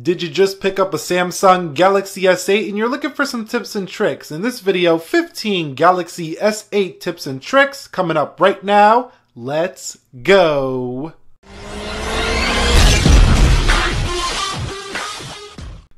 Did you just pick up a Samsung Galaxy S8 and you're looking for some tips and tricks? In this video, 15 Galaxy S8 tips and tricks coming up right now. Let's go!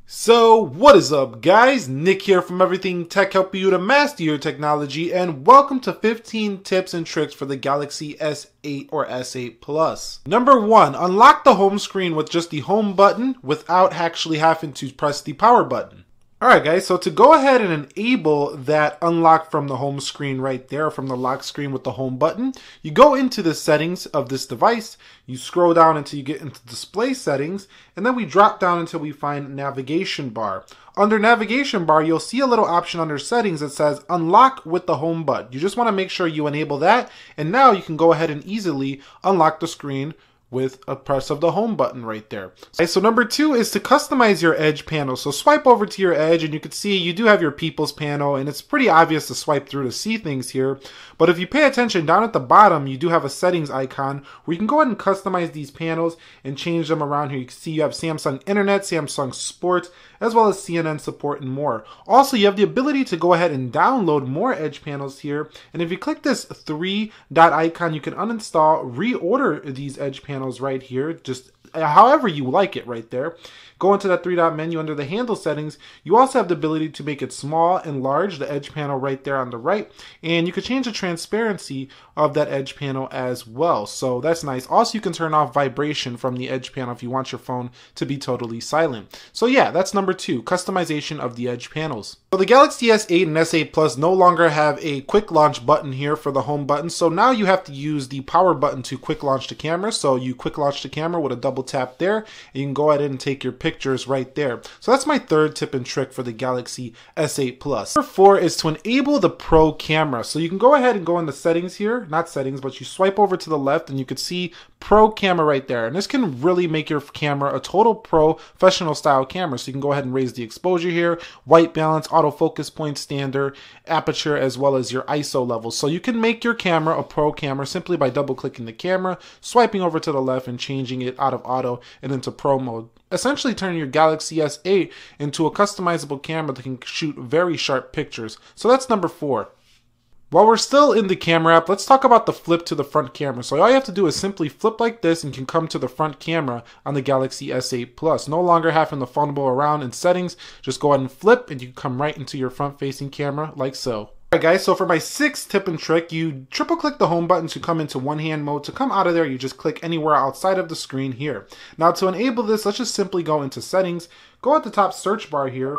So what is up guys, Nick here from Everything Tech, helping you to master your technology, and welcome to 15 tips and tricks for the Galaxy S8 or S8 Plus. Number 1, unlock the home screen with just the home button without actually having to press the power button. Alright guys, so to go ahead and enable that unlock from the home screen right there, from the lock screen with the home button, you go into the settings of this device, you scroll down until you get into display settings, and then we drop down until we find navigation bar. Under navigation bar, you'll see a little option under settings that says unlock with the home button. You just want to make sure you enable that, and now you can go ahead and easily unlock the screen with a press of the home button right there. Okay, so number 2 is to customize your edge panel. So swipe over to your edge and you can see you do have your people's panel, and it's pretty obvious to swipe through to see things here. But if you pay attention, down at the bottom you do have a settings icon where you can go ahead and customize these panels and change them around here. You can see you have Samsung Internet, Samsung Sports, as well as CNN support and more. Also, you have the ability to go ahead and download more edge panels here. And if you click this 3-dot icon, you can uninstall, reorder these edge panels right here, just however you like it right there. Go into that 3-dot menu under the handle settings. You also have the ability to make it small and large, the edge panel right there on the right. And you can change the transparency of that edge panel as well. So that's nice. Also, you can turn off vibration from the edge panel if you want your phone to be totally silent. So yeah, that's number 2, customization of the edge panels. So the Galaxy S8 and S8 Plus no longer have a quick launch button here for the home button. So now you have to use the power button to quick launch the camera. So you quick launch the camera with a double tap there, and you can go ahead and take your pictures right there. So that's my 3rd tip and trick for the Galaxy S8 Plus. Number 4 is to enable the Pro camera. So you can go ahead and go into settings here, not settings, but you swipe over to the left and you can see Pro camera right there. And this can really make your camera a total professional style camera. So you can go ahead and raise the exposure here, white balance, autofocus point standard, aperture, as well as your ISO levels. So you can make your camera a pro camera simply by double clicking the camera, swiping over to the left and changing it out of auto and into pro mode. Essentially turning your Galaxy S8 into a customizable camera that can shoot very sharp pictures. So that's number 4. While we're still in the camera app, let's talk about the flip to the front camera. So all you have to do is simply flip like this and you can come to the front camera on the Galaxy S8 Plus. No longer having to fumble around in settings, just go ahead and flip and you can come right into your front facing camera like so. Alright guys, so for my 6th tip and trick, you triple click the home button to come into one-hand mode. To come out of there, you just click anywhere outside of the screen here. Now to enable this, let's just simply go into settings, go at the top search bar here,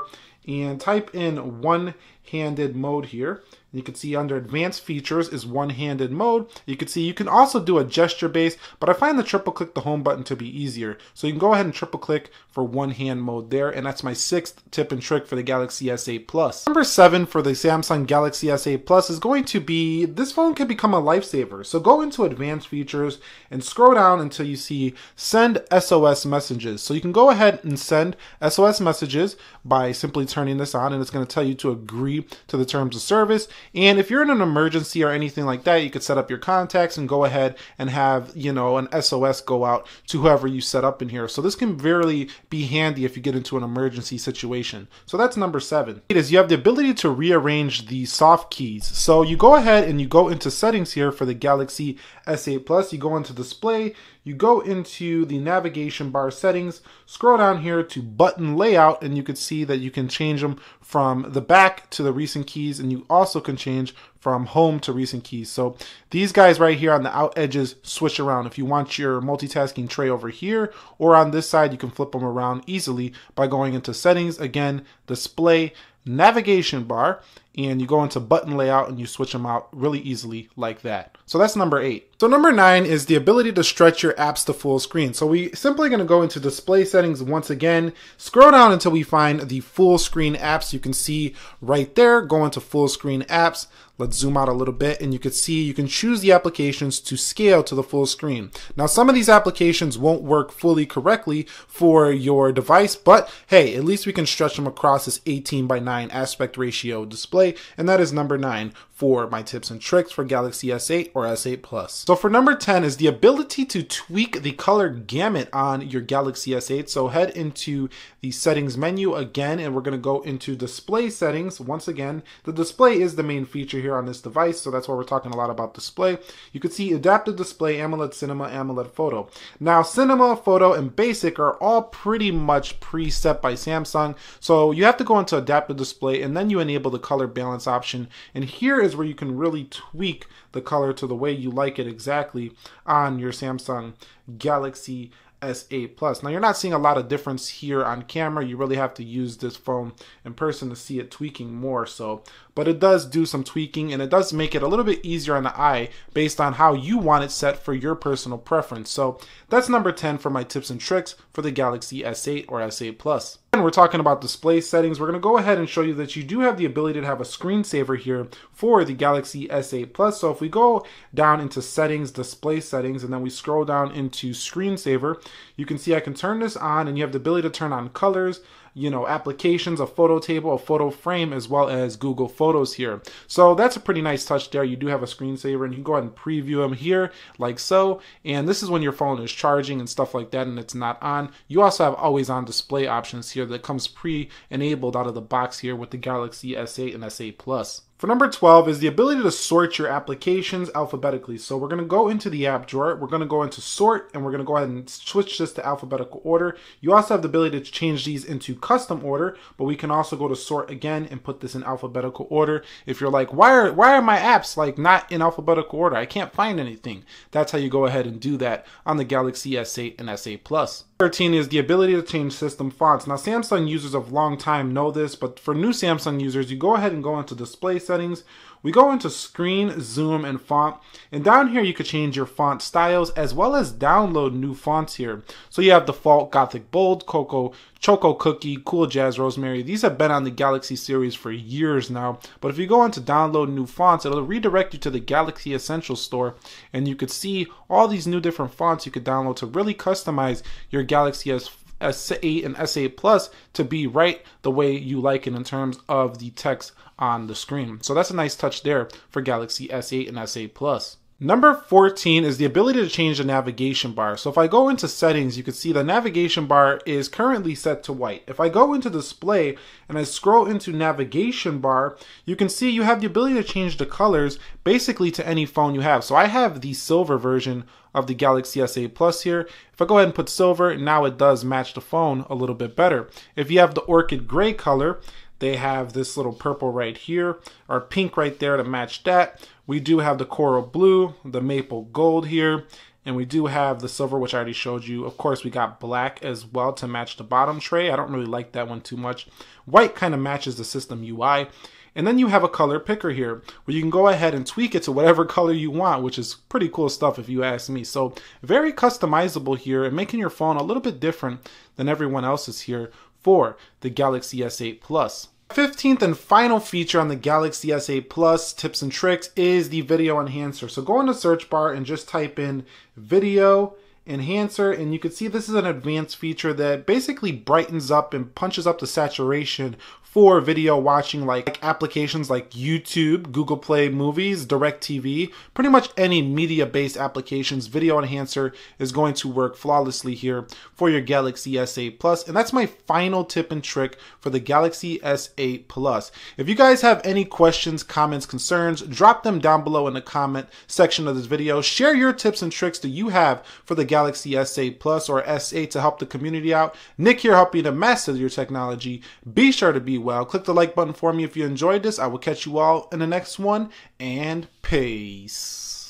and type in one-handed mode here. You can see under advanced features is one-handed mode. You can see you can also do a gesture base, but I find the triple click the home button to be easier. So you can go ahead and triple click for one-hand mode there, and that's my 6th tip and trick for the Galaxy S8 Plus. Number 7 for the Samsung Galaxy S8 Plus is going to be, this phone can become a lifesaver. So go into advanced features and scroll down until you see send SOS messages. So you can go ahead and send SOS messages by simply turning this on, and it's going to tell you to agree to the terms of service. And if you're in an emergency or anything like that, you could set up your contacts and go ahead and have, you know, an SOS go out to whoever you set up in here. So this can really be handy if you get into an emergency situation. So that's number 7. It is you have the ability to rearrange the soft keys. So you go ahead and you go into settings here for the Galaxy S8 Plus. You go into display, you go into the navigation bar settings, scroll down here to button layout, and you can see that you can change them from the back to the recent keys, and you also can change from home to recent keys. So these guys right here on the out edges switch around. If you want your multitasking tray over here or on this side, you can flip them around easily by going into settings, again, display, navigation bar, and you go into button layout and you switch them out really easily like that. So that's number 8. So number 9 is the ability to stretch your apps to full screen. So we simply going to go into display settings once again, scroll down until we find the full screen apps. You can see right there, go into full screen apps, Let's zoom out a little bit, and you can see you can choose the applications to scale to the full screen. Now, some of these applications won't work fully correctly for your device, but hey, at least we can stretch them across this 18:9 aspect ratio display, and that is number 9 for my tips and tricks for Galaxy S8 or S8 Plus. So for number 10 is the ability to tweak the color gamut on your Galaxy S8. So head into the settings menu again, and we're going to go into display settings. Once again, the display is the main feature here on this device, so that's why we're talking a lot about display. You can see adaptive display, AMOLED Cinema, AMOLED Photo. Now, Cinema, Photo, and Basic are all pretty much preset by Samsung, so you have to go into adaptive display, and then you enable the color balance option, and here is where you can really tweak the color to the way you like it exactly on your Samsung Galaxy S8 Plus. Now, you're not seeing a lot of difference here on camera. You really have to use this phone in person to see it tweaking more so. But it does do some tweaking, and it does make it a little bit easier on the eye based on how you want it set for your personal preference. So that's number 10 for my tips and tricks for the Galaxy S8 or S8 Plus. And we're talking about display settings. We're going to go ahead and show you that you do have the ability to have a screensaver here for the Galaxy S8 Plus. So if we go down into settings, display settings, and then we scroll down into screensaver, you can see I can turn this on, and you have the ability to turn on colors, you know, applications, a photo table, a photo frame, as well as Google Photos here. So that's a pretty nice touch there. You do have a screensaver, and you can go ahead and preview them here like so. And this is when your phone is charging and stuff like that and it's not on. You also have always on display options here that comes pre-enabled out of the box here with the Galaxy S8 and S8 Plus. For number 12 is the ability to sort your applications alphabetically. So we're going to go into the app drawer, we're going to go into sort, and we're going to go ahead and switch this to alphabetical order. You also have the ability to change these into custom order, but we can also go to sort again and put this in alphabetical order. If you're like, why are my apps like not in alphabetical order? I can't find anything. That's how you go ahead and do that on the Galaxy S8 and S8 Plus. 13 is the ability to change system fonts. Now, Samsung users of long time know this, but for new Samsung users, you go ahead and go into display settings. We go into screen, zoom, and font. And down here, you could change your font styles as well as download new fonts here. So you have default Gothic Bold, Cocoa, Choco Cookie, Cool Jazz Rosemary. These have been on the Galaxy series for years now. But if you go into download new fonts, it'll redirect you to the Galaxy Essentials store. And you could see all these new different fonts you could download to really customize your Galaxy S8 and S8 Plus to be right the way you like it in terms of the text on the screen. So that's a nice touch there for Galaxy S8 and S8 Plus. Number 14 is the ability to change the navigation bar. So if I go into settings, you can see the navigation bar is currently set to white. If I go into display and I scroll into navigation bar, you can see you have the ability to change the colors basically to any phone you have. So I have the silver version of the Galaxy S8 Plus here. If I go ahead and put silver, now it does match the phone a little bit better. If you have the orchid gray color, they have this little purple right here, or pink right there to match that. We do have the coral blue, the maple gold here, and we do have the silver, which I already showed you. Of course, we got black as well to match the bottom tray. I don't really like that one too much. White kind of matches the system UI. And then you have a color picker here where you can go ahead and tweak it to whatever color you want, which is pretty cool stuff if you ask me. So very customizable here and making your phone a little bit different than everyone else's here for the Galaxy S8 Plus. 15th and final feature on the Galaxy S8 Plus tips and tricks is the video enhancer. So go in the search bar and just type in video enhancer, and you can see this is an advanced feature that basically brightens up and punches up the saturation for video watching, like applications like YouTube, Google Play Movies, DirecTV, pretty much any media-based applications. Video enhancer is going to work flawlessly here for your Galaxy S8 Plus, and that's my final tip and trick for the Galaxy S8 Plus. If you guys have any questions, comments, concerns, drop them down below in the comment section of this video. Share your tips and tricks that you have for the Galaxy S8 Plus or S8 to help the community out. Nick here helping you to master your technology. Be sure to be well. Click the like button for me if you enjoyed this. I will catch you all in the next one, and peace.